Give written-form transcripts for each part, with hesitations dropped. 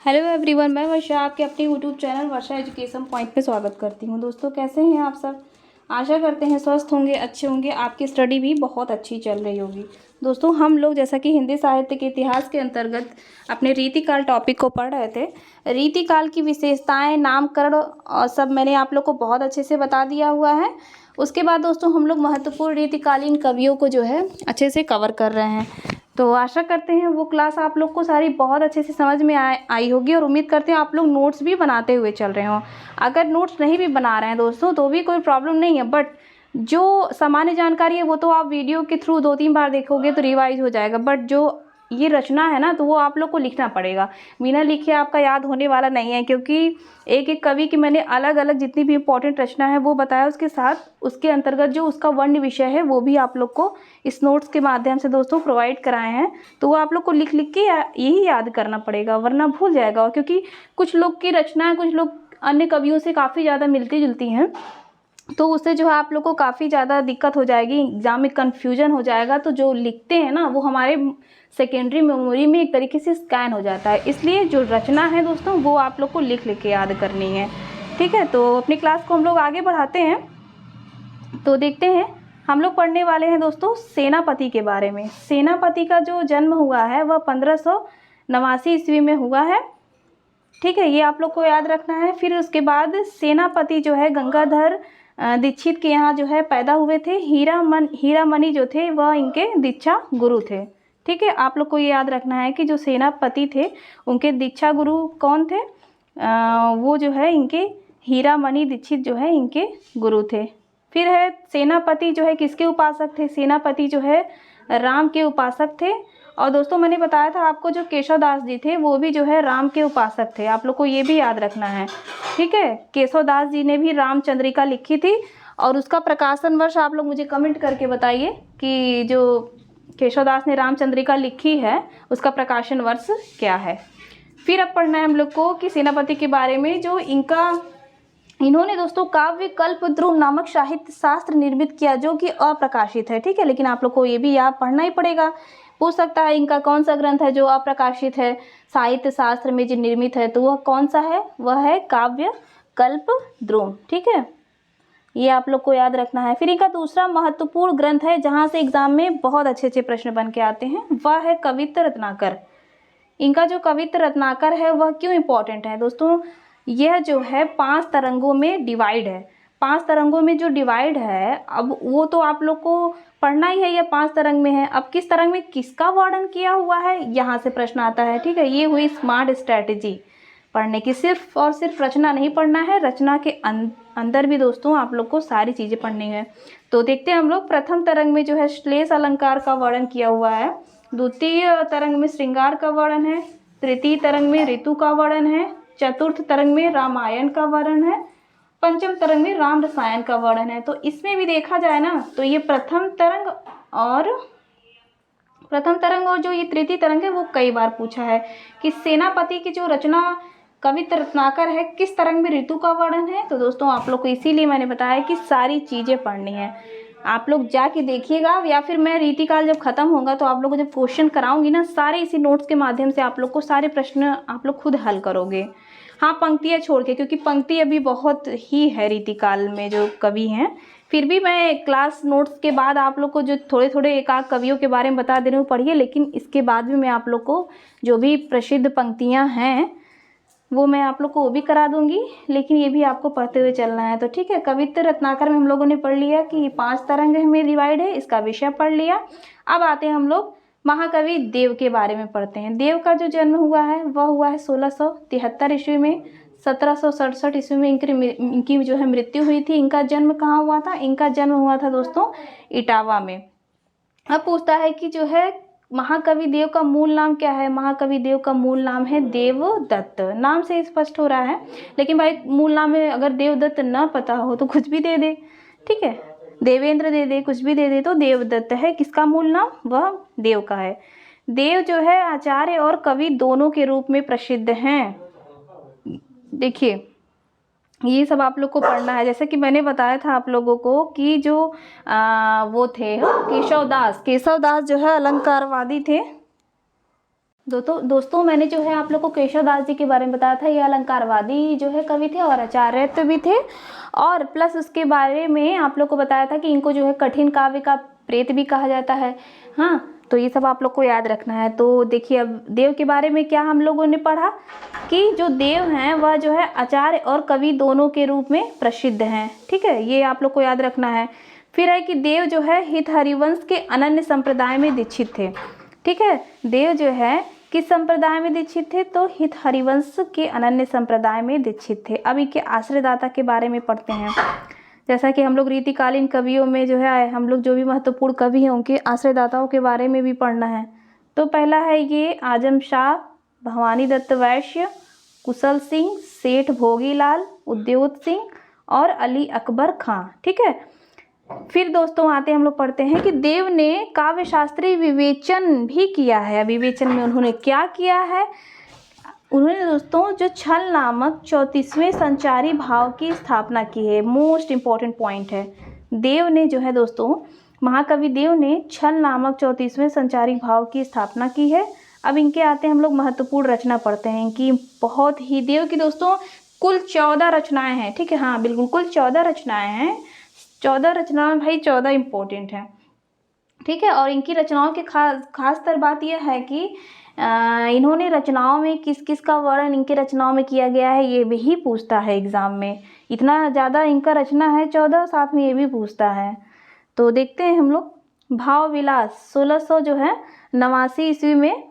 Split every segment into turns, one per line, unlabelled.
Hello everyone, मैं वर्षा आपके अपने यूट्यूब चैनल वर्षा एजुकेशन पॉइंट पे स्वागत करती हूँ। दोस्तों, कैसे हैं आप सब? आशा करते हैं स्वस्थ होंगे, अच्छे होंगे। आपकी स्टडी भी बहुत अच्छी चल रही होगी। दोस्तों, हम लोग जैसा कि हिंदी साहित्य के इतिहास के अंतर्गत अपने रीतिकाल टॉपिक को पढ़ रहे थे। रीतिकाल की विशेषताएं, नामकरण और सब मैंने आप लोग को बहुत अच्छे से बता दिया हुआ है। उसके बाद दोस्तों हम लोग महत्वपूर्ण रीतिकालीन कवियों को जो है अच्छे से कवर कर रहे हैं। तो आशा करते हैं वो क्लास आप लोग को सारी बहुत अच्छे से समझ में आई होगी और उम्मीद करते हैं आप लोग नोट्स भी बनाते हुए चल रहे हों। अगर नोट्स नहीं भी बना रहे हैं दोस्तों तो भी कोई प्रॉब्लम नहीं है, बट जो सामान्य जानकारी है वो तो आप वीडियो के थ्रू 2-3 बार देखोगे तो रिवाइज हो जाएगा। बट जो ये रचना है ना, तो वो आप लोग को लिखना पड़ेगा। बिना लिखे आपका याद होने वाला नहीं है, क्योंकि एक एक कवि की मैंने अलग अलग जितनी भी इम्पोर्टेंट रचना है वो बताया। उसके साथ उसके अंतर्गत जो उसका वर्ण विषय है वो भी आप लोग को इस नोट्स के माध्यम से दोस्तों प्रोवाइड कराए हैं। तो वो आप लोग को लिख लिख के यही याद करना पड़ेगा, वरना भूल जाएगा। क्योंकि कुछ लोग की रचनाएं कुछ लोग अन्य कवियों से काफ़ी ज़्यादा मिलती जुलती हैं, तो उससे जो है आप लोग को काफ़ी ज़्यादा दिक्कत हो जाएगी, एग्जाम में कन्फ्यूजन हो जाएगा। तो जो लिखते हैं ना वो हमारे सेकेंडरी मेमोरी में एक तरीके से स्कैन हो जाता है। इसलिए जो रचना है दोस्तों वो आप लोग को लिख लिख के याद करनी है। ठीक है, तो अपनी क्लास को हम लोग आगे बढ़ाते हैं। तो देखते हैं, हम लोग पढ़ने वाले हैं दोस्तों सेनापति के बारे में। सेनापति का जो जन्म हुआ है वह 1589 ईस्वी में हुआ है। ठीक है, ये आप लोग को याद रखना है। फिर उसके बाद सेनापति जो है गंगाधर दीक्षित के यहाँ जो है पैदा हुए थे। हीरामणि जो थे वह इनके दीक्षा गुरु थे। ठीक है, आप लोग को ये याद रखना है कि जो सेनापति थे उनके दीक्षा गुरु कौन थे? वो जो है इनके हीरामणि दीक्षित जो है इनके गुरु थे। फिर है सेनापति जो है किसके उपासक थे? सेनापति जो है राम के उपासक थे। और दोस्तों मैंने बताया था आपको जो केशव दास जी थे वो भी जो है राम के उपासक थे। आप लोग को ये भी याद रखना है। ठीक है, केशव दास जी ने भी रामचंद्रिका लिखी थी और उसका प्रकाशन वर्ष आप लोग मुझे कमेंट करके बताइए कि जो केशव दास ने रामचंद्रिका लिखी है उसका प्रकाशन वर्ष क्या है। फिर अब पढ़ना है हम लोग को कि सेनापति के बारे में। जो इन्होंने दोस्तों काव्य कल्पद्रुम नामक साहित्य शास्त्र निर्मित किया जो कि अप्रकाशित है। ठीक है, लेकिन आप लोग को ये भी याद पढ़ना ही पड़ेगा। पूछ सकता है इनका कौन सा ग्रंथ है जो अप्रकाशित है साहित्य शास्त्र में जो निर्मित है, तो वह कौन सा है? वह है काव्य कल्पद्रुम। ठीक है, ये आप लोग को याद रखना है। फिर इनका दूसरा महत्वपूर्ण ग्रंथ है जहाँ से एग्जाम में बहुत अच्छे अच्छे प्रश्न बन के आते हैं, वह है कवित्त रत्नाकर। इनका जो कवित्त रत्नाकर है वह क्यों इम्पोर्टेंट है दोस्तों? यह जो है 5 तरंगों में डिवाइड है। 5 तरंगों में जो डिवाइड है, अब वो तो आप लोग को पढ़ना ही है। यह 5 तरंग में है। अब किस तरंग में किसका वर्णन किया हुआ है, यहाँ से प्रश्न आता है। ठीक है, ये हुई स्मार्ट स्ट्रैटेजी पढ़ने की। सिर्फ और सिर्फ रचना नहीं पढ़ना है, रचना के अंदर भी दोस्तों आप लोग को सारी चीज़ें पढ़नी है। तो देखते हैं हम लोग। प्रथम तरंग में जो है श्लेष अलंकार का वर्णन किया हुआ है। द्वितीय तरंग में श्रृंगार का वर्णन है। तृतीय तरंग में ऋतु का वर्णन है। चतुर्थ तरंग में रामायण का वर्णन है। पंचम तरंग में राम रसायन का वर्णन है। तो इसमें भी देखा जाए ना तो ये प्रथम तरंग और जो ये तृतीय तरंग है वो कई बार पूछा है कि सेनापति की जो रचना कवित्त रत्नाकर है किस तरंग में ऋतु का वर्णन है। तो दोस्तों आप लोग को इसीलिए मैंने बताया कि सारी चीज़ें पढ़नी है। आप लोग जाके देखिएगा, या फिर मैं रीतिकाल जब खत्म होगा तो आप लोग को जब क्वेश्चन कराऊंगी ना, सारे इसी नोट्स के माध्यम से आप लोग को सारे प्रश्न आप लोग खुद हल करोगे। हाँ, पंक्तियाँ छोड़ के, क्योंकि पंक्ति अभी बहुत ही है रीतिकाल में जो कवि हैं। फिर भी मैं क्लास नोट्स के बाद आप लोग को जो थोड़े थोड़े एक आध कवियों के बारे में बता दे रही हूँ, पढ़िए। लेकिन इसके बाद भी मैं आप लोग को जो भी प्रसिद्ध पंक्तियाँ हैं वो मैं आप लोग को वो भी करा दूंगी, लेकिन ये भी आपको पढ़ते हुए चलना है। तो ठीक है, कवित्त रत्नाकर में हम लोगों ने पढ़ लिया कि 5 तरंग में डिवाइड है, इसका विषय पढ़ लिया। अब आते हैं हम लोग महाकवि देव के बारे में पढ़ते हैं। देव का जो जन्म हुआ है वह हुआ है 1673 ईस्वी में। 1767 ईस्वी में इनकी जो है मृत्यु हुई थी। इनका जन्म कहाँ हुआ था? इनका जन्म हुआ था दोस्तों इटावा में। अब पूछता है कि जो है महाकवि देव का मूल नाम क्या है? महाकवि देव का मूल नाम है देवदत्त। नाम से स्पष्ट हो रहा है, लेकिन भाई मूल नाम में अगर देवदत्त ना पता हो तो कुछ भी दे दे। ठीक है, देवेंद्र दे दे, कुछ भी दे दे, तो देवदत्त है। किसका मूल नाम? वह देव का है। देव जो है आचार्य और कवि दोनों के रूप में प्रसिद्ध हैं। देखिए, ये सब आप लोग को पढ़ना है। जैसे कि मैंने बताया था आप लोगों को कि जो वो थे केशव दास जो है अलंकारवादी थे। दोस्तों मैंने जो है आप लोग को केशव दास जी के बारे में बताया था। ये अलंकारवादी जो है कवि थे और आचार्य भी थे, और प्लस उसके बारे में आप लोग को बताया था कि इनको जो है कठिन काव्य का प्रेत भी कहा जाता है। हाँ, तो ये सब आप लोग को याद रखना है। तो देखिए अब देव के बारे में क्या हम लोगों ने पढ़ा कि जो देव हैं वह जो है आचार्य और कवि दोनों के रूप में प्रसिद्ध हैं। ठीक है, ये आप लोग को याद रखना है। फिर है कि देव जो है हित हरिवंश के अनन्य संप्रदाय में दीक्षित थे। ठीक है, देव जो है किस संप्रदाय में दीक्षित थे, तो हित हरिवंश के अनन्य संप्रदाय में दीक्षित थे। अब इनके आश्रयदाता के बारे में पढ़ते हैं। जैसा कि हम लोग रीतिकालीन कवियों में जो है हम लोग जो भी महत्वपूर्ण कवि हैं उनके आश्रयदाताओं के बारे में भी पढ़ना है। तो पहला है ये आजम शाह, भवानी दत्त वैश्य, कुशल सिंह, सेठ भोगीलाल, उद्योत सिंह और अली अकबर खां। ठीक है, फिर दोस्तों आते हम लोग पढ़ते हैं कि देव ने काव्य शास्त्रीय विवेचन भी किया है। विवेचन में उन्होंने क्या किया है, उन्होंने दोस्तों जो छल नामक 34वें संचारी भाव की स्थापना की है। मोस्ट इम्पॉर्टेंट पॉइंट है, देव ने जो है दोस्तों महाकवि देव ने छल नामक 34वें संचारी भाव की स्थापना की है। अब इनके आते हम लोग महत्वपूर्ण रचना पढ़ते हैं। इनकी बहुत ही देव की दोस्तों कुल 14 रचनाएं हैं। ठीक है, हाँ बिल्कुल कुल 14 रचनाएं हैं। 14 रचनाएं भाई 14 इम्पोर्टेंट है। ठीक है, और इनकी रचनाओं के खासतर बात यह है कि इन्होंने रचनाओं में किस किस का वर्णन इनकी रचनाओं में किया गया है, ये भी पूछता है एग्जाम में। इतना ज़्यादा इनका रचना है 14, साथ में ये भी पूछता है। तो देखते हैं हम लोग। भाव विलास 1600 जो है 89 ईस्वी में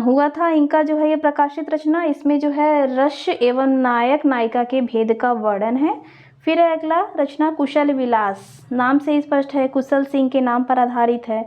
हुआ था इनका जो है ये प्रकाशित रचना। इसमें जो है रस एवं नायक नायिका के भेद का वर्णन है। फिर है अगला रचना कुशल विलास, नाम से स्पष्ट है कुशल सिंह के नाम पर आधारित है।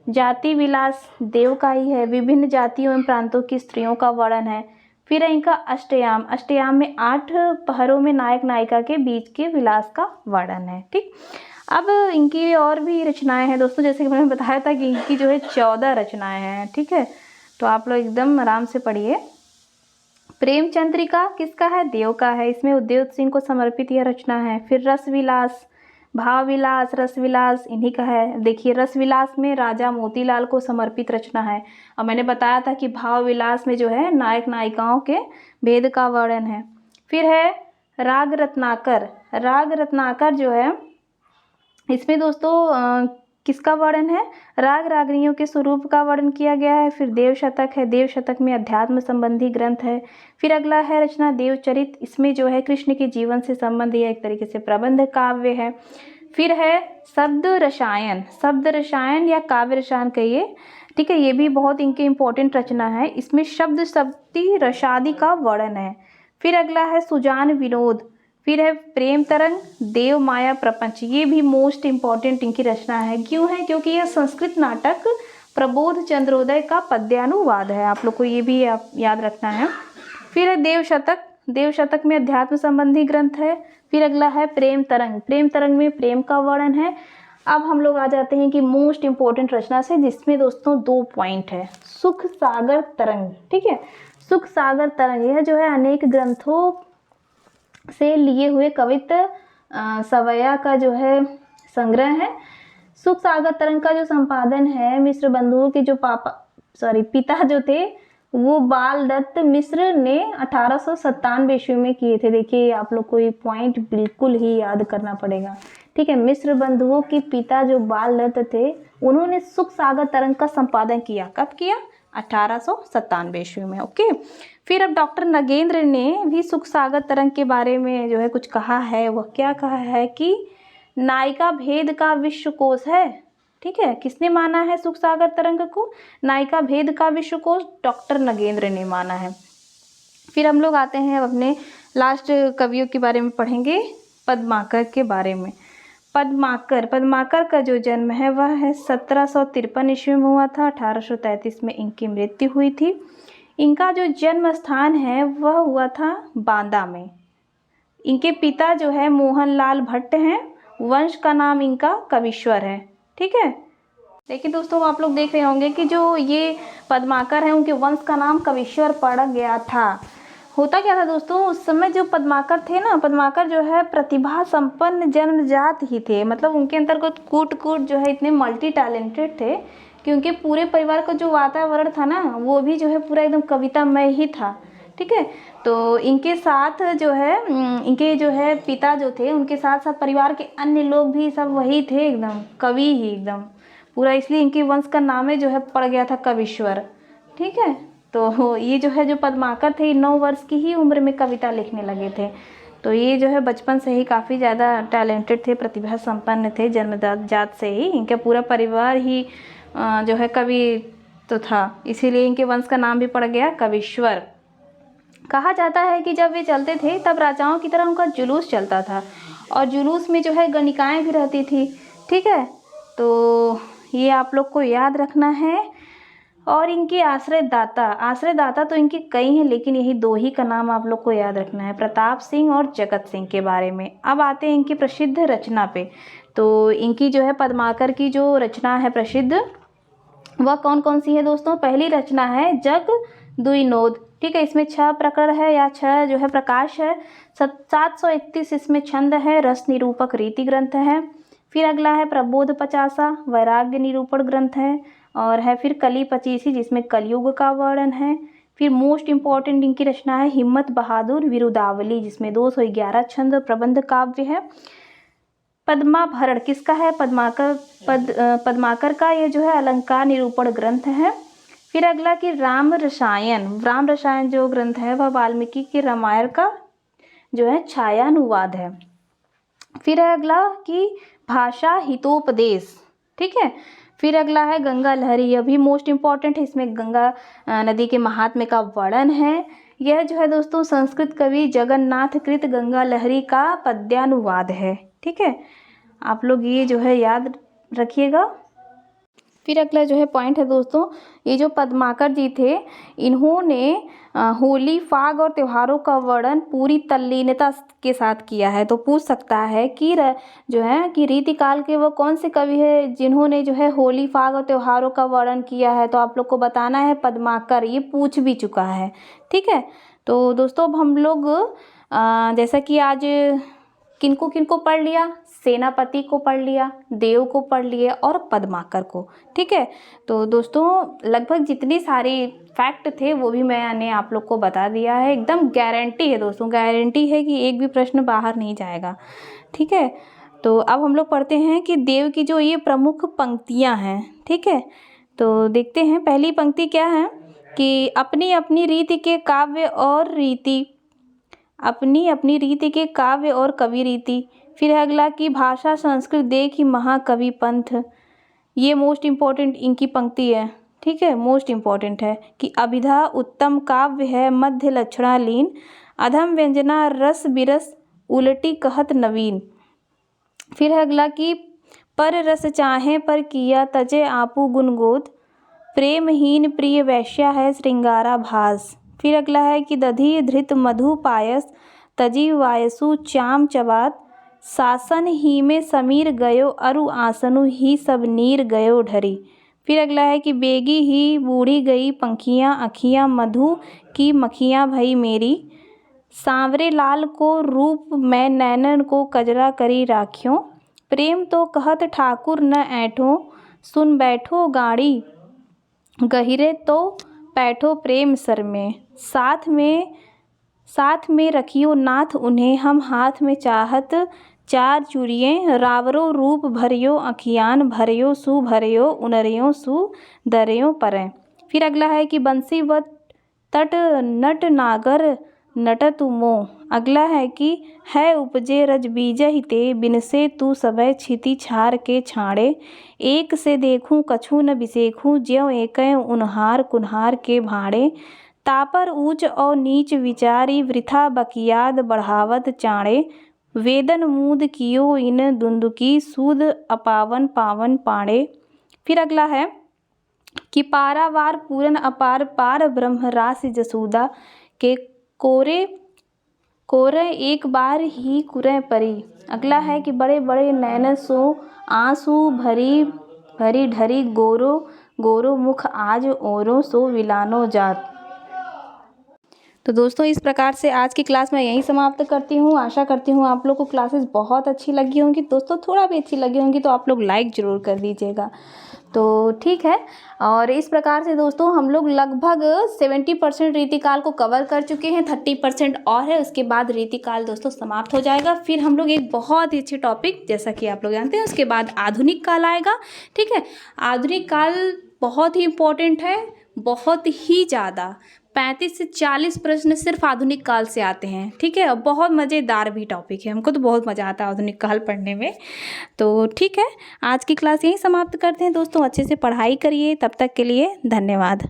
जाति विलास देव का ही है, विभिन्न जातियों एवं प्रांतों की स्त्रियों का वर्णन है। फिर है इनका अष्टयाम, अष्टयाम में 8 पहरों में नायक नायिका के बीच के विलास का वर्णन है। ठीक, अब इनकी और भी रचनाएं हैं दोस्तों, जैसे कि मैंने बताया था कि इनकी जो है 14 रचनाएं हैं। ठीक है, तो आप लोग एकदम आराम से पढ़िए। प्रेमचंद्रिका किसका है, देव का है। इसमें उद्योत सिंह को समर्पित यह रचना है। फिर रस विलास, भाव विलास, रस विलास इन्हीं का है। देखिए रस विलास में राजा मोतीलाल को समर्पित रचना है। और मैंने बताया था कि भाव विलास में जो है नायक नायिकाओं के भेद का वर्णन है। फिर है राग रत्नाकर, राग रत्नाकर जो है इसमें दोस्तों किसका वर्णन है, राग रागनियों के स्वरूप का वर्णन किया गया है। फिर देव शतक है, देव शतक में अध्यात्म संबंधी ग्रंथ है। फिर अगला है रचना देवचरित, इसमें जो है कृष्ण के जीवन से संबंधित एक तरीके से प्रबंध काव्य है। फिर है शब्द रसायन, शब्द रसायन या काव्य रसायन कहिए। ठीक है, ये भी बहुत इनके इम्पोर्टेंट रचना है। इसमें शब्द शक्ति रसादि का वर्णन है। फिर अगला है सुजान विनोद। फिर है प्रेम तरंग, देव माया प्रपंच, ये भी मोस्ट इम्पॉर्टेंट इनकी रचना है। क्यों है, क्योंकि यह संस्कृत नाटक प्रबोध चंद्रोदय का पद्यानुवाद है। आप लोग को ये भी याद रखना है। फिर है देव शतक, देव शतक में अध्यात्म संबंधी ग्रंथ है। फिर अगला है प्रेम तरंग, प्रेम तरंग में प्रेम का वर्णन है। अब हम लोग आ जाते हैं कि मोस्ट इम्पोर्टेंट रचना से, जिसमें दोस्तों 2 पॉइंट है। सुख सागर तरंग। ठीक है, सुख सागर तरंग यह जो है अनेक ग्रंथों से लिए हुए कवित्व सवैया का जो है संग्रह है। सुख सागर तरंग का जो संपादन है मिश्र बंधुओं के जो पिता जो थे वो बाल दत्त मिश्र ने 1897 ईस्वी में किए थे। देखिए आप लोग को ये पॉइंट बिल्कुल ही याद करना पड़ेगा। ठीक है, मिश्र बंधुओं के पिता जो बाल दत्त थे उन्होंने सुख सागर तरंग का संपादन किया। कब किया, 1897 ईस्वी में। ओके, फिर अब डॉक्टर नगेंद्र ने भी सुख सागर तरंग के बारे में जो है कुछ कहा है। वह क्या कहा है कि नायिका भेद का विश्वकोश है। ठीक है, किसने माना है सुख सागर तरंग को, नायिका भेद का विश्वकोश डॉक्टर नगेंद्र ने माना है। फिर हम लोग आते हैं अपने लास्ट कवियों के बारे में पढ़ेंगे, पद्माकर के बारे में। पद्माकर का जो जन्म है वह है 1753 ईस्वी में हुआ था। 1833 में इनकी मृत्यु हुई थी। इनका जो जन्म स्थान है वह हुआ था बांदा में। इनके पिता जो है मोहनलाल भट्ट हैं, वंश का नाम इनका कविश्वर है। ठीक है, लेकिन दोस्तों आप लोग देख रहे होंगे कि जो ये पद्माकर हैं उनके वंश का नाम कविश्वर पड़ गया था। होता क्या था दोस्तों, उस समय जो पद्माकर थे ना, पद्माकर जो है प्रतिभा संपन्न जन्मजात ही थे। मतलब उनके अंतर्गत कूट जो है इतने मल्टी टैलेंटेड थे क्योंकि पूरे परिवार का जो वातावरण था ना वो भी जो है पूरा एकदम कवितामय ही था। ठीक है, तो इनके साथ जो है इनके जो है पिता जो थे उनके साथ साथ परिवार के अन्य लोग भी सब वही थे, एकदम कवि ही एकदम पूरा, इसलिए इनके वंश का नाम है जो है पड़ गया था कविश्वर। ठीक है, तो ये जो है जो पद्माकर थे 9 वर्ष की ही उम्र में कविता लिखने लगे थे। तो ये जो है बचपन से ही काफ़ी ज़्यादा टैलेंटेड थे, प्रतिभा संपन्न थे, जन्मजात जात से ही इनका पूरा परिवार ही जो है कवि तो था, इसीलिए इनके वंश का नाम भी पड़ गया कविश्वर। कहा जाता है कि जब वे चलते थे तब राजाओं की तरह उनका जुलूस चलता था और जुलूस में जो है गणिकाएँ भी रहती थी। ठीक है, तो ये आप लोग को याद रखना है। और इनके आश्रयदाता तो इनके कई हैं, लेकिन यही 2 ही का नाम आप लोग को याद रखना है, प्रताप सिंह और जगत सिंह के बारे में। अब आते हैं इनकी प्रसिद्ध रचना पे। तो इनकी जो है पद्माकर की जो रचना है प्रसिद्ध, वह कौन कौन सी है दोस्तों? पहली रचना है जग द्विनोद। ठीक है, इसमें 6 प्रकरण है या 6 जो है प्रकाश है, 731 इसमें छंद है, रस निरूपक रीति ग्रंथ है। फिर अगला है प्रबोध 50 वैराग्य निरूपण ग्रंथ है, और है फिर कली 25 जिसमें कलयुग का वर्णन है। फिर मोस्ट इम्पॉर्टेंट इनकी रचना है हिम्मत बहादुर विरुदावली जिसमें 211 छंद प्रबंध काव्य है। पद्माभरण किसका है? पद्माकर का ये जो है अलंकार निरूपण ग्रंथ है। फिर अगला कि राम रसायन जो ग्रंथ है वह वाल्मीकि के रामायण का जो है छायानुवाद है। फिर है अगला कि भाषा हितोपदेश। ठीक है, फिर अगला है गंगा लहरी, यह भी मोस्ट इम्पॉर्टेंट है, इसमें गंगा नदी के महात्म्य का वर्णन है। यह जो है दोस्तों संस्कृत कवि जगन्नाथ कृत गंगा लहरी का पद्यानुवाद है। ठीक है, आप लोग ये जो है याद रखिएगा। फिर अगला जो है पॉइंट है दोस्तों, ये जो पद्माकर जी थे इन्होंने होली फाग और त्योहारों का वर्णन पूरी तल्लीनता के साथ किया है। तो पूछ सकता है कि जो है कि रीतिकाल के वो कौन से कवि है जिन्होंने जो है होली फाग और त्योहारों का वर्णन किया है? तो आप लोग को बताना है पद्माकर, ये पूछ भी चुका है। ठीक है, तो दोस्तों अब हम लोग जैसा कि आज किनको किनको पढ़ लिया, सेनापति को पढ़ लिया, देव को पढ़ लिया और पद्माकर को। ठीक है, तो दोस्तों लगभग जितनी सारी फैक्ट थे वो भी मैंने आप लोग को बता दिया है। एकदम गारंटी है दोस्तों, गारंटी है कि एक भी प्रश्न बाहर नहीं जाएगा। ठीक है, तो अब हम लोग पढ़ते हैं कि देव की जो ये प्रमुख पंक्तियां हैं। ठीक है, तो देखते हैं पहली पंक्ति क्या है कि अपनी अपनी रीति के काव्य और रीति, अपनी अपनी रीति के काव्य और कवि रीति। फिर है अगला कि भाषा संस्कृत देखी महाकवि पंथ, ये मोस्ट इम्पॉर्टेंट इनकी पंक्ति है। ठीक है, मोस्ट इम्पॉर्टेंट है कि अभिधा उत्तम काव्य है मध्य लक्षणा लीन, अधम व्यंजना रस बिरस उलटी कहत नवीन। फिर है अगला कि पर रस चाहे पर किया तजे आपू गुणगोद, प्रेमहीन प्रिय वैश्या है श्रृंगारा भास। फिर अगला है कि दधी धृत मधु पायस तजी वायसु चाम चबात, सासन ही में समीर गयो अरु आसनु ही सब नीर गयो ढरी। फिर अगला है कि बेगी ही बूढ़ी गई पंखियाँ अखियाँ मधु की मखियाँ भई मेरी, सांवरे लाल को रूप मैं नैनन को कजरा करी राखियों, प्रेम तो कहत ठाकुर न ऐठो सुन बैठो गाड़ी गहिरे तो पैठो प्रेम सर में, साथ में रखियो नाथ उन्हें हम हाथ में चाहत चार चूड़िए, रावरो रूप भरियो अखियान भरियो सु भरियो उनरियो सु दरियो परें। फिर अगला है कि बंसी व तट नट नागर नट तुमो। अगला है कि है उपजे रज बीज हिते बिनसे तू सबय छिति छार के छाड़े, एक से देखूं कछु न बिसेखूं ज्यों एकय उनहार कुन्हार के भाड़े, तापर ऊंच और नीच विचारी वृथा बकियाद बढ़ावत चाड़े, वेदन मूद कियो इन दुंदुकी सूद अपावन पावन पाड़े। फिर अगला है कि पारावार पूरन अपार पार ब्रह्म रास जसूदा के कोरे एक बार ही कुरे परी। अगला है कि बड़े बड़े नैन सो आंसू भरी भरी ढरी गोरो गोरो मुख आज ओरो सो विलानो जात। तो दोस्तों इस प्रकार से आज की क्लास मैं यहीं समाप्त करती हूँ। आशा करती हूँ आप लोग को क्लासेस बहुत अच्छी लगी होंगी। दोस्तों थोड़ा भी अच्छी लगी होंगी तो आप लोग लाइक ज़रूर कर दीजिएगा। तो ठीक है, और इस प्रकार से दोस्तों हम लोग लगभग 70% रीतिकाल को कवर कर चुके हैं, 30% और है, उसके बाद रीतिकाल दोस्तों समाप्त हो जाएगा। फिर हम लोग एक बहुत ही अच्छे टॉपिक, जैसा कि आप लोग जानते हैं, उसके बाद आधुनिक काल आएगा। ठीक है, आधुनिक काल बहुत ही इम्पोर्टेंट है, बहुत ही ज़्यादा। 35 से 40 प्रश्न सिर्फ आधुनिक काल से आते हैं। ठीक है, और बहुत मज़ेदार भी टॉपिक है, हमको तो बहुत मज़ा आता है आधुनिक काल पढ़ने में। तो ठीक है, आज की क्लास यहीं समाप्त करते हैं दोस्तों। अच्छे से पढ़ाई करिए, तब तक के लिए धन्यवाद।